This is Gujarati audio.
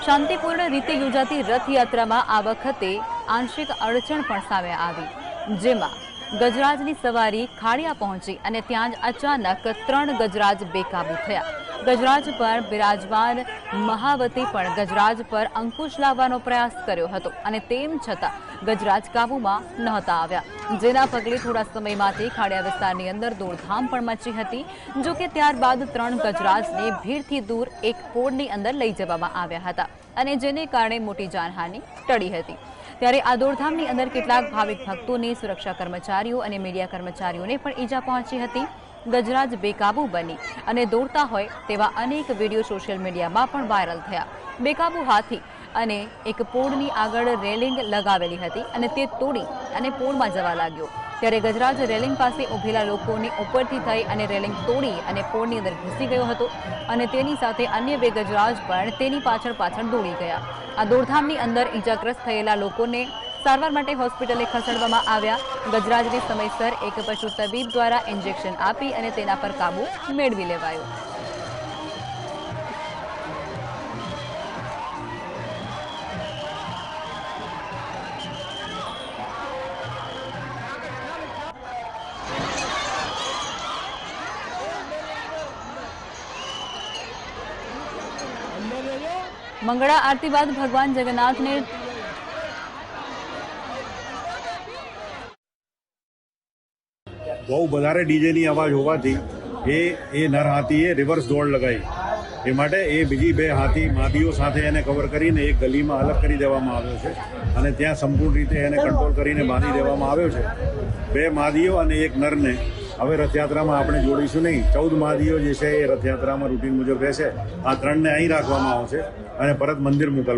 શાંતિપૂર્ણ રીતે યોજાતી રથયાત્રામાં આ વખતે આંશિક અડચણ પણ સામે આવી, જેમાં ગજરાજની સવારી ખાડિયા પહોંચી અને ત્યાં જ અચાનક 3 ગજરાજ બેકાબૂ થયા। ગજરાજ પર બિરાજમાન મહાવતી પણ ગજરાજ પર અંકુશ લાવવાનો પ્રયાસ કર્યો હતો અને તેમ છતાં ગજરાજ કાબૂમાં નહોતા આવ્યા, જેના પગલે થોડા સમય માટે ખાડિયા વિસ્તારની અંદર દોડધામ પણ મચી હતી। જો કે ત્યારબાદ 3 ગજરાજને ભીડથી દૂર એક પોળની અંદર લઈ જવામાં આવ્યા હતા અને જેને કારણે મોટી જાનહાનિ ટળી હતી। ત્યારે આ દોડધામની અંદર કેટલાક ભાવિક ભક્તોને, સુરક્ષા કર્મચારીઓ અને મીડિયા કર્મચારીઓને પણ ઈજા પહોંચી હતી। ગજરાજ બેકાબૂ બની અને દોડતા હોય તેવા અનેક વિડીયો સોશિયલ મીડિયામાં પણ વાયરલ થયા। બેકાબૂ હાથી અને એક પોળની આગળ રેલિંગ લગાવેલી હતી અને તે તોડી અને પોળમાં જવા લાગ્યો, ત્યારે ગજરાજ રેલિંગ પાસે ઉભેલા લોકોની ઉપરથી થઈ અને રેલિંગ તોડી અને પોળની અંદર ઘૂસી ગયો હતો અને તેની સાથે અન્ય 2 ગજરાજ પણ તેની પાછળ દોડી ગયા। આ દોડધામની અંદર ઈજાગ્રસ્ત થયેલા લોકોને સારવાર માટે હોસ્પિટલે ખસેડવામાં આવ્યા। ગજરાજને સમયસર એક પશુ તબીબ દ્વારા ઇન્જેક્શન આપી અને તેના પર કાબૂ મેળવી લેવાયો। મંગળા આરતી બાદ ભગવાન જગન્નાથને બહુ વધારે ડીજેની અવાજ હોવાથી એ નર હાથીએ રિવર્સ દોડ લગાવી। એ માટે એ બીજી 2 હાથી માદીઓ સાથે એને કવર કરીને એક ગલીમાં અલગ કરી દેવામાં આવ્યો છે અને ત્યાં સંપૂર્ણ રીતે એને કંટ્રોલ કરીને બાંધી દેવામાં આવ્યો છે। 2 માદીઓ અને એક નરને હવે રથયાત્રામાં આપણે જોડીશું નહીં। 14 માદીઓ જે છે એ રથયાત્રામાં રૂટીન મુજબ રહેશે। આ 3ને અહીં રાખવામાં આવશે અને પરત મંદિર મોકલવામાં